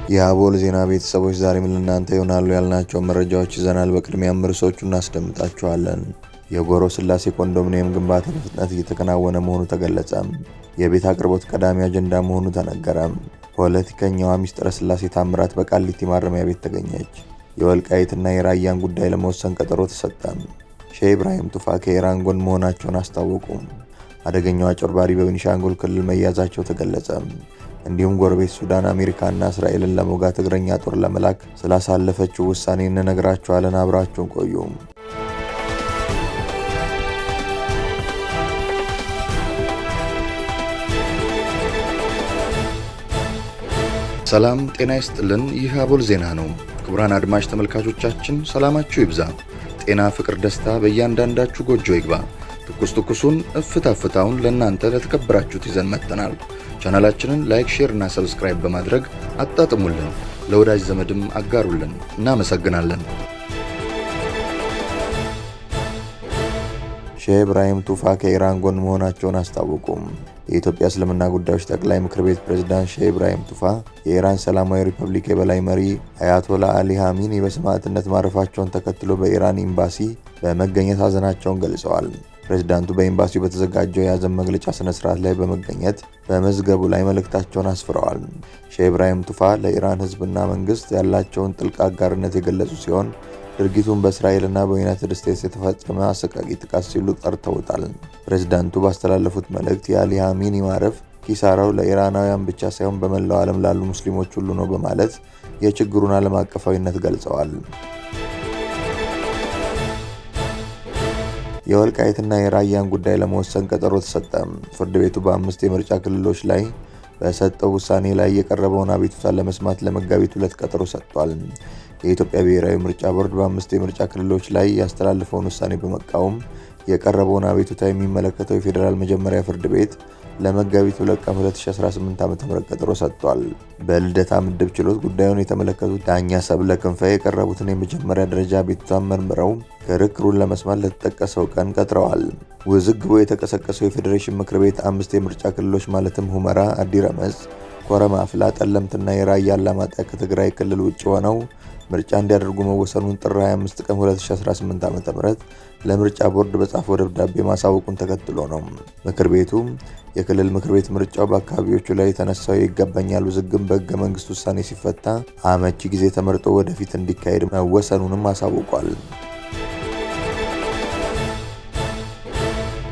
የአቦል ዜና ቤተሰቦች ዛሬም ለእናንተ ይሆናሉ ያልናቸው መረጃዎች ይዘናል። በቅድሚያም ርዕሶቹን እናስደምጣችኋለን። የጎሮ ስላሴ ኮንዶሚኒየም ግንባታ በፍጥነት እየተከናወነ መሆኑ ተገለጸ። የቤት አቅርቦት ቀዳሚ አጀንዳ መሆኑ ተነገረ። ፖለቲከኛዋ ሚስጥረ ስላሴ ታምራት በቃሊቲ ማረሚያ ቤት ተገኘች። የወልቃይትና የራያን ጉዳይ ለመወሰን ቀጠሮ ተሰጠ። ሼህ ኢብራሂም ቱፋ ከኢራን ጎን መሆናቸውን አስታወቁ። አደገኛው አጭበርባሪ በቤኒሻንጉል ክልል መያዛቸው ተገለጸ። እንዲሁም ጎረቤት ሱዳን አሜሪካና እስራኤልን ለመውጋት እግረኛ ጦር ለመላክ ስላሳለፈችው ውሳኔ እንነግራችኋለን። አብራችሁን ቆዩ። ሰላም ጤና ይስጥልን። ይህ አቦል ዜና ነው። ክቡራን አድማጭ ተመልካቾቻችን ሰላማችሁ ይብዛ፣ ጤና፣ ፍቅር፣ ደስታ በእያንዳንዳችሁ ጎጆ ይግባ። ትኩሱን እፍታ ፍታውን ለእናንተ ለተከበራችሁት ይዘን መጥተናል። ቻናላችንን ላይክ፣ ሼር እና ሰብስክራይብ በማድረግ አጣጥሙልን፣ ለወዳጅ ዘመድም አጋሩልን። እናመሰግናለን። ሼህ ኢብራሂም ቱፋ ከኢራን ጎን መሆናቸውን አስታወቁ። የኢትዮጵያ እስልምና ጉዳዮች ጠቅላይ ምክር ቤት ፕሬዝዳንት ሼህ ኢብራሂም ቱፋ የኢራን ሰላማዊ ሪፐብሊክ የበላይ መሪ አያቶላ አሊ ኻሜኒ በሰማዕትነት ማረፋቸውን ተከትሎ በኢራን ኤምባሲ በመገኘት ሀዘናቸውን ገልጸዋል። ፕሬዝዳንቱ በኤምባሲው በተዘጋጀው የሀዘን መግለጫ ስነ ስርዓት ላይ በመገኘት በመዝገቡ ላይ መልእክታቸውን አስፍረዋል። ሼህ ኢብራሂም ቱፋ ለኢራን ሕዝብና መንግስት ያላቸውን ጥልቅ አጋርነት የገለጹ ሲሆን ድርጊቱን በእስራኤልና በዩናይትድ ስቴትስ የተፈጸመ አሰቃቂ ጥቃት ሲሉ ጠርተውታል። ፕሬዝዳንቱ ባስተላለፉት መልእክት የአሊ ኻሜኒ ማረፍ ኪሳራው ለኢራናውያን ብቻ ሳይሆን በመላው ዓለም ላሉ ሙስሊሞች ሁሉ ነው በማለት የችግሩን ዓለም አቀፋዊነት ገልጸዋል። የወልቃይትና የራያን ጉዳይ ለመወሰን ቀጠሮ ተሰጠ። ፍርድ ቤቱ በ5 የምርጫ ክልሎች ላይ በሰጠው ውሳኔ ላይ የቀረበውን አቤቱታ ለመስማት ለመጋቢት 2 ቀጠሮ ሰጥቷል። የኢትዮጵያ ብሔራዊ ምርጫ ቦርድ በ5 የምርጫ ክልሎች ላይ ያስተላለፈውን ውሳኔ በመቃወም የቀረበውን አቤቱታ የሚመለከተው የፌዴራል መጀመሪያ ፍርድ ቤት ለመጋቢት 2 ቀን 2018 ዓ.ም ቀጠሮ ሰጥቷል። በልደታ ምድብ ችሎት ጉዳዩን የተመለከቱት ዳኛ ሰብለ ክንፈ የቀረቡትን የመጀመሪያ ደረጃ አቤቱታን መርምረው ክርክሩን ለመስማት ለተጠቀሰው ቀን ቀጥረዋል። ውዝግቡ የተቀሰቀሰው የፌዴሬሽን ምክር ቤት 5 የምርጫ ክልሎች ማለትም ሁመራ፣ አዲረመጽ፣ ኮረማ፣ አፍላ፣ ጠለምትና የራያ አላማጣ ከትግራይ ክልል ውጭ ሆነው ምርጫ እንዲያደርጉ መወሰኑን ጥር 25 ቀን 2018 ዓ.ም ለምርጫ ቦርድ በጻፈው ደብዳቤ ማሳወቁን ተከትሎ ነው። ምክር ቤቱ የክልል ምክር ቤት ምርጫው በአካባቢዎቹ ላይ የተነሳው የይገባኛል ውዝግብ በሕገ መንግስት ውሳኔ ሲፈታ አመቺ ጊዜ ተመርጦ ወደፊት እንዲካሄድ መወሰኑንም አሳውቋል።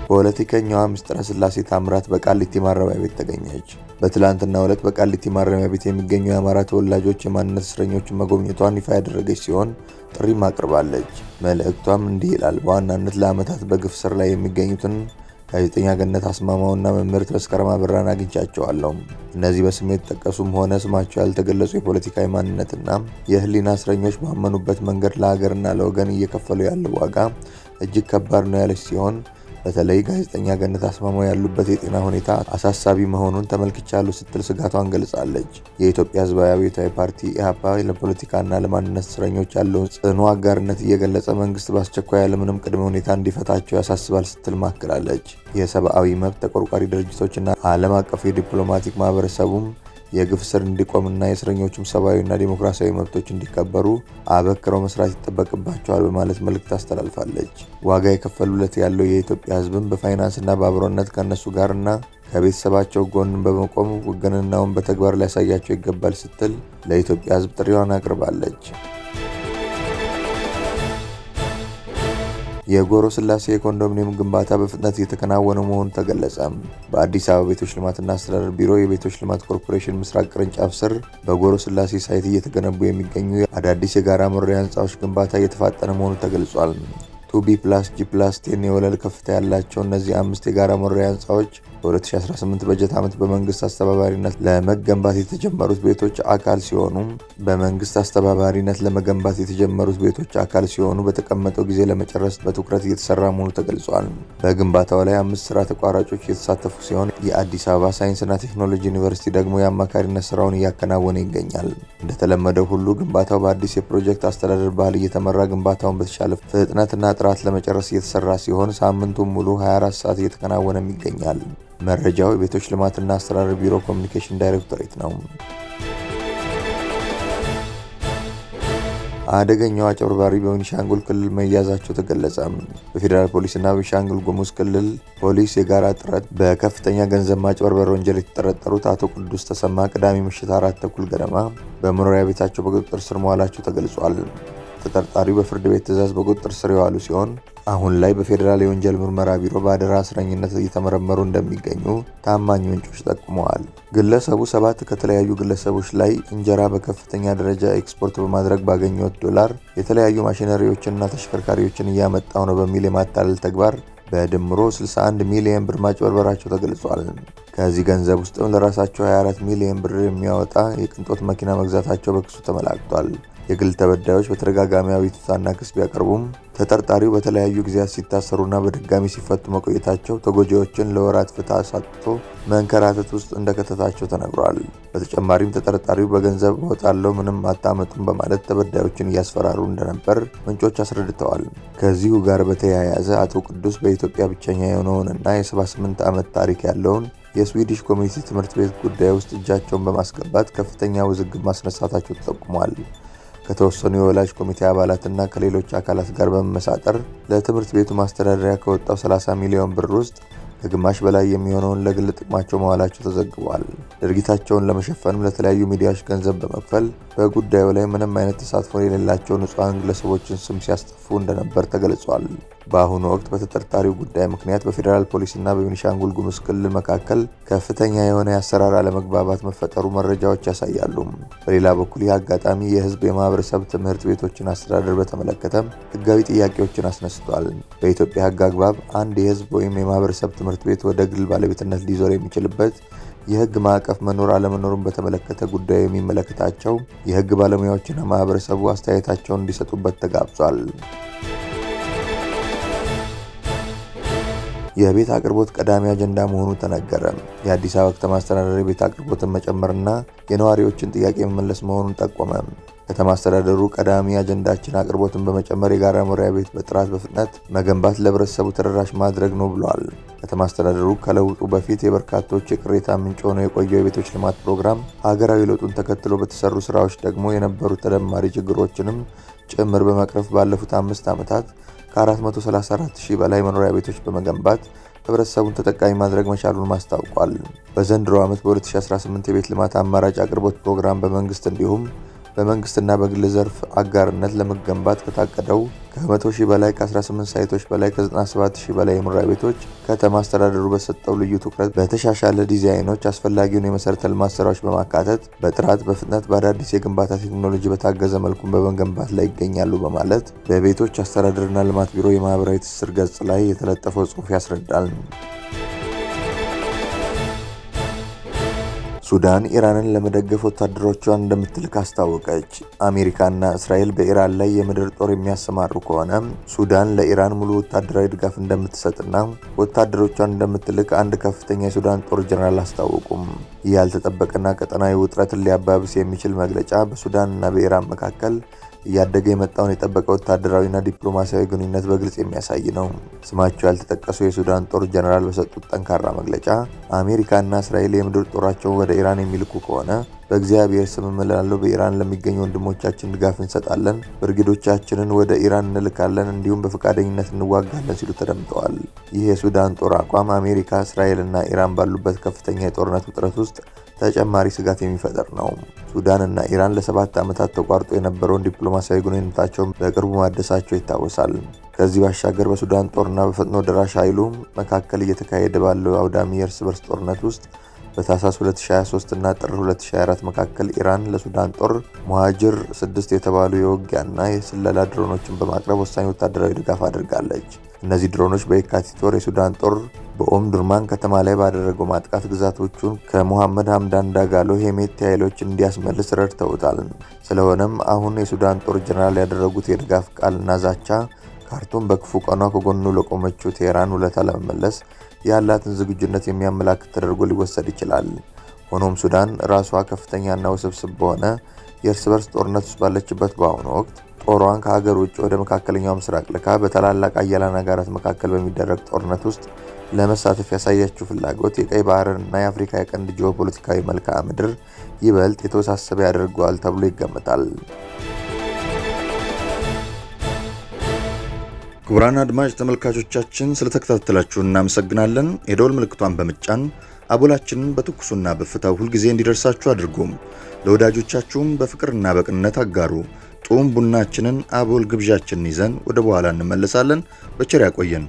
ፖለቲከኛዋ ሚስጥረ ስላሴ ታምራት በቃሊቲ ማረሚያ ቤት ተገኘች። በትላንትናው ዕለት በቃሊቲ ማረሚያ ቤት የሚገኙ የአማራ ተወላጆች የማንነት እስረኞችን መጎብኘቷን ይፋ ያደረገች ሲሆን ጥሪም አቅርባለች። መልእክቷም እንዲህ ይላል። በዋናነት ለዓመታት በግፍ ስር ላይ የሚገኙትን ጋዜጠኛ ገነት አስማማውና መምህርት መስከረም አበራን አግኝቻቸዋለሁ። እነዚህ በስም የተጠቀሱም ሆነ ስማቸው ያልተገለጹ የፖለቲካ ማንነትና የህሊና እስረኞች ባመኑበት መንገድ ለሀገርና ለወገን እየከፈሉ ያለው ዋጋ እጅግ ከባድ ነው ያለች ሲሆን በተለይ ጋዜጠኛ ገነት አስማማው ያሉበት የጤና ሁኔታ አሳሳቢ መሆኑን ተመልክቻለሁ ስትል ስጋቷን ገልጻለች። የኢትዮጵያ ሕዝባዊ አብዮታዊ ፓርቲ ኢህአፓ ለፖለቲካና ለማንነት እስረኞች ያለውን ጽኑ አጋርነት እየገለጸ መንግስት በአስቸኳይ ያለምንም ቅድመ ሁኔታ እንዲፈታቸው ያሳስባል ስትል ማክላለች። የሰብአዊ መብት ተቆርቋሪ ድርጅቶችና ዓለም አቀፉ የዲፕሎማቲክ ማህበረሰቡም የግፍ ስር እንዲቆምና የእስረኞቹም ሰብአዊና ዲሞክራሲያዊ መብቶች እንዲከበሩ አበክረው መስራት ይጠበቅባቸዋል በማለት መልእክት አስተላልፋለች። ዋጋ የከፈሉለት ያለው የኢትዮጵያ ህዝብም በፋይናንስና በአብሮነት ከነሱ ጋርና ከቤተሰባቸው ጎን በመቆም ውግንናውን በተግባር ሊያሳያቸው ይገባል ስትል ለኢትዮጵያ ህዝብ ጥሪዋን አቅርባለች። የጎሮ ስላሴ የኮንዶሚኒየም ግንባታ በፍጥነት እየተከናወነ መሆኑ ተገለጸ። በአዲስ አበባ ቤቶች ልማትና አስተዳደር ቢሮ የቤቶች ልማት ኮርፖሬሽን ምስራቅ ቅርንጫፍ ስር በጎሮ ስላሴ ሳይት እየተገነቡ የሚገኙ አዳዲስ የጋራ መኖሪያ ህንፃዎች ግንባታ እየተፋጠነ መሆኑ ተገልጿል። ቱቢ ፕላስ ጂ+10 የወለል ከፍታ ያላቸው እነዚህ 5 የጋራ መኖሪያ ህንፃዎች በ2018 በጀት ዓመት በመንግስት አስተባባሪነት ለመገንባት የተጀመሩት ቤቶች አካል ሲሆኑ በተቀመጠው ጊዜ ለመጨረስ በትኩረት እየተሰራ መሆኑ ተገልጿል። በግንባታው ላይ 5 ስራ ተቋራጮች የተሳተፉ ሲሆን የአዲስ አበባ ሳይንስና ቴክኖሎጂ ዩኒቨርሲቲ ደግሞ የአማካሪነት ስራውን እያከናወነ ይገኛል። እንደተለመደው ሁሉ ግንባታው በአዲስ የፕሮጀክት አስተዳደር ባህል እየተመራ ግንባታውን በተሻለ ፍጥነትና ጥራት ለመጨረስ እየተሰራ ሲሆን ሳምንቱን ሙሉ 24 ሰዓት እየተከናወነም ይገኛል። መረጃው የቤቶች ልማትና አስተዳደር ቢሮ ኮሚኒኬሽን ዳይሬክቶሬት ነው። አደገኛው አጭበርባሪ በቤኒሻንጉል ክልል መያዛቸው ተገለጸ። በፌዴራል ፖሊስና በቤኒሻንጉል ጉሙዝ ክልል ፖሊስ የጋራ ጥረት በከፍተኛ ገንዘብ ማጭበርበር ወንጀል የተጠረጠሩት አቶ ቅዱስ ተሰማ ቅዳሜ ምሽት 4 ተኩል ገደማ በመኖሪያ ቤታቸው በቁጥጥር ስር መዋላቸው ተገልጿል። ተጠርጣሪው በፍርድ ቤት ትዕዛዝ በቁጥጥር ስር የዋሉ ሲሆን አሁን ላይ በፌዴራል የወንጀል ምርመራ ቢሮ በአደራ እስረኝነት እየተመረመሩ እንደሚገኙ ታማኝ ምንጮች ጠቁመዋል። ግለሰቡ 7 ከተለያዩ ግለሰቦች ላይ እንጀራ በከፍተኛ ደረጃ ኤክስፖርት በማድረግ ባገኙት ዶላር የተለያዩ ማሽነሪዎችንና ተሽከርካሪዎችን እያመጣው ነው በሚል የማታለል ተግባር በድምሮ 61 ሚሊዮን ብር ማጭበርበራቸው ተገልጿል። ከዚህ ገንዘብ ውስጥም ለራሳቸው 24 ሚሊዮን ብር የሚያወጣ የቅንጦት መኪና መግዛታቸው በክሱ ተመላክቷል። የግል ተበዳዮች በተደጋጋሚ አቤቱታና ክስ ቢያቀርቡም ተጠርጣሪው በተለያዩ ጊዜያት ሲታሰሩና በድጋሚ ሲፈቱ መቆየታቸው ተጎጂዎችን ለወራት ፍትህ አሳጥቶ መንከራተት ውስጥ እንደከተታቸው ተነግሯል። በተጨማሪም ተጠርጣሪው በገንዘብ እወጣለሁ ምንም አታመጡም በማለት ተበዳዮችን እያስፈራሩ እንደነበር ምንጮች አስረድተዋል። ከዚሁ ጋር በተያያዘ አቶ ቅዱስ በኢትዮጵያ ብቸኛ የሆነውንና የ78 ዓመት ታሪክ ያለውን የስዊዲሽ ኮሚኒቲ ትምህርት ቤት ጉዳይ ውስጥ እጃቸውን በማስገባት ከፍተኛ ውዝግብ ማስነሳታቸው ተጠቁሟል። ከተወሰኑ የወላጅ ኮሚቴ አባላትና ከሌሎች አካላት ጋር በመመሳጠር ለትምህርት ቤቱ ማስተዳደሪያ ከወጣው 30 ሚሊዮን ብር ውስጥ ከግማሽ በላይ የሚሆነውን ለግል ጥቅማቸው መዋላቸው ተዘግቧል። ድርጊታቸውን ለመሸፈንም ለተለያዩ ሚዲያዎች ገንዘብ በመክፈል በጉዳዩ ላይ ምንም አይነት ተሳትፎ የሌላቸው ንጹሐን ግለሰቦችን ስም ሲያስጠፉ እንደነበር ተገልጿል። በአሁኑ ወቅት በተጠርጣሪው ጉዳይ ምክንያት በፌዴራል ፖሊስና በቤኒሻንጉል ጉሙዝ ክልል መካከል ከፍተኛ የሆነ የአሰራር አለመግባባት መፈጠሩ መረጃዎች ያሳያሉ። በሌላ በኩል ይህ አጋጣሚ የህዝብ የማህበረሰብ ትምህርት ቤቶችን አስተዳደር በተመለከተ ህጋዊ ጥያቄዎችን አስነስቷል። በኢትዮጵያ ህግ አግባብ አንድ የህዝብ ወይም የማህበረሰብ ትምህርት ቤት ወደ ግል ባለቤትነት ሊዞር የሚችልበት የህግ ማዕቀፍ መኖር አለመኖሩን በተመለከተ ጉዳዩ የሚመለከታቸው የህግ ባለሙያዎችና ማህበረሰቡ አስተያየታቸውን እንዲሰጡበት ተጋብዟል። የቤት አቅርቦት ቀዳሚ አጀንዳ መሆኑ ተነገረ። የአዲስ አበባ ከተማ አስተዳደር የቤት አቅርቦትን መጨመርና የነዋሪዎችን ጥያቄ መመለስ መሆኑን ጠቆመ። ከተማ አስተዳደሩ ቀዳሚ አጀንዳችን አቅርቦትን በመጨመር የጋራ መኖሪያ ቤት በጥራት በፍጥነት መገንባት ለህብረተሰቡ ተደራሽ ማድረግ ነው ብሏል። ከተማ አስተዳደሩ ከለውጡ በፊት የበርካቶች የቅሬታ ምንጭ ሆኖ የቆየው የቤቶች ልማት ፕሮግራም ሀገራዊ ለውጡን ተከትሎ በተሰሩ ስራዎች ደግሞ የነበሩ ተደማሪ ችግሮችንም ጭምር በመቅረፍ ባለፉት 5 ዓመታት ከ434 ሺህ በላይ መኖሪያ ቤቶች በመገንባት ህብረተሰቡን ተጠቃሚ ማድረግ መቻሉን ማስታውቋል። በዘንድሮ ዓመት በ2018 የቤት ልማት አማራጭ አቅርቦት ፕሮግራም በመንግስት እንዲሁም በመንግስትና በግል ዘርፍ አጋርነት ለመገንባት ከታቀደው ከ100 ሺህ በላይ ከ18 ሳይቶች በላይ ከ97 ሺህ በላይ የመኖሪያ ቤቶች ከተማ አስተዳደሩ በሰጠው ልዩ ትኩረት በተሻሻለ ዲዛይኖች አስፈላጊውን የመሰረተ ልማት ስራዎች በማካተት በጥራት በፍጥነት በአዳዲስ የግንባታ ቴክኖሎጂ በታገዘ መልኩ በመገንባት ላይ ይገኛሉ በማለት በቤቶች አስተዳደርና ልማት ቢሮ የማህበራዊ ትስስር ገጽ ላይ የተለጠፈው ጽሑፍ ያስረዳል። ሱዳን ኢራንን ለመደገፍ ወታደሮቿን እንደምትልክ አስታወቀች። አሜሪካና እስራኤል በኢራን ላይ የምድር ጦር የሚያሰማሩ ከሆነ ሱዳን ለኢራን ሙሉ ወታደራዊ ድጋፍ እንደምትሰጥና ወታደሮቿን እንደምትልክ አንድ ከፍተኛ የሱዳን ጦር ጀነራል አስታወቁም። ይህ ያልተጠበቀና ቀጠናዊ ውጥረትን ሊያባብስ የሚችል መግለጫ በሱዳንና በኢራን መካከል እያደገ የመጣውን የጠበቀ ወታደራዊና ዲፕሎማሲያዊ ግንኙነት በግልጽ የሚያሳይ ነው። ስማቸው ያልተጠቀሱ የሱዳን ጦር ጀነራል በሰጡት ጠንካራ መግለጫ አሜሪካና እስራኤል የምድር ጦራቸውን ወደ ኢራን የሚልኩ ከሆነ በእግዚአብሔር ስም እምላለሁ በኢራን ለሚገኙ ወንድሞቻችን ድጋፍ እንሰጣለን፣ ብርጌዶቻችንን ወደ ኢራን እንልካለን፣ እንዲሁም በፈቃደኝነት እንዋጋለን ሲሉ ተደምጠዋል። ይህ የሱዳን ጦር አቋም አሜሪካ፣ እስራኤልና ኢራን ባሉበት ከፍተኛ የጦርነት ውጥረት ውስጥ ተጨማሪ ስጋት የሚፈጥር ነው። ሱዳን እና ኢራን ለ7 ዓመታት ተቋርጦ የነበረውን ዲፕሎማሲያዊ ግንኙነታቸውን በቅርቡ ማደሳቸው ይታወሳል። ከዚህ ባሻገር በሱዳን ጦርና በፈጥኖ ደራሽ ኃይሉ መካከል እየተካሄደ ባለው አውዳሚ የእርስ በርስ ጦርነት ውስጥ በታህሳስ 2023 እና ጥር 2024 መካከል ኢራን ለሱዳን ጦር ሙሃጅር 6 የተባሉ የውጊያና የስለላ ድሮኖችን በማቅረብ ወሳኝ ወታደራዊ ድጋፍ አድርጋለች። እነዚህ ድሮኖች በየካቲት ወር የሱዳን ጦር በኦም ዱርማን ከተማ ላይ ባደረገው ማጥቃት ግዛቶቹን ከሙሐመድ ሐምዳን ዳጋሎ ሄሜቲ ኃይሎች እንዲያስመልስ ረድተውታል። ስለሆነም አሁን የሱዳን ጦር ጀነራል ያደረጉት የድጋፍ ቃልና ዛቻ ካርቱም በክፉ ቀኗ ከጎኑ ለቆመችው ቴህራን ውለታ ለመመለስ ያላትን ዝግጁነት የሚያመላክት ተደርጎ ሊወሰድ ይችላል። ሆኖም ሱዳን ራሷ ከፍተኛና ውስብስብ በሆነ የእርስ በርስ ጦርነት ውስጥ ባለችበት በአሁኑ ወቅት ጦሯን ከሀገር ውጭ ወደ መካከለኛው ምስራቅ ልካ በታላላቅ አያላን ሀገራት መካከል በሚደረግ ጦርነት ውስጥ ለመሳተፍ ያሳየችው ፍላጎት የቀይ ባህርንና የአፍሪካ የቀንድ ጂኦፖለቲካዊ መልክዓ ምድር ይበልጥ የተወሳሰበ ያደርገዋል ተብሎ ይገመታል። ክቡራን አድማጭ ተመልካቾቻችን ስለተከታተላችሁ እናመሰግናለን። የደወል ምልክቷን በመጫን አቦላችንን በትኩሱና በፍታው ሁልጊዜ እንዲደርሳችሁ አድርጉም። ለወዳጆቻችሁም በፍቅርና በቅንነት አጋሩ። ጡም ቡናችንን አቦል ግብዣችንን ይዘን ወደ በኋላ እንመለሳለን። በቸር ያቆየን።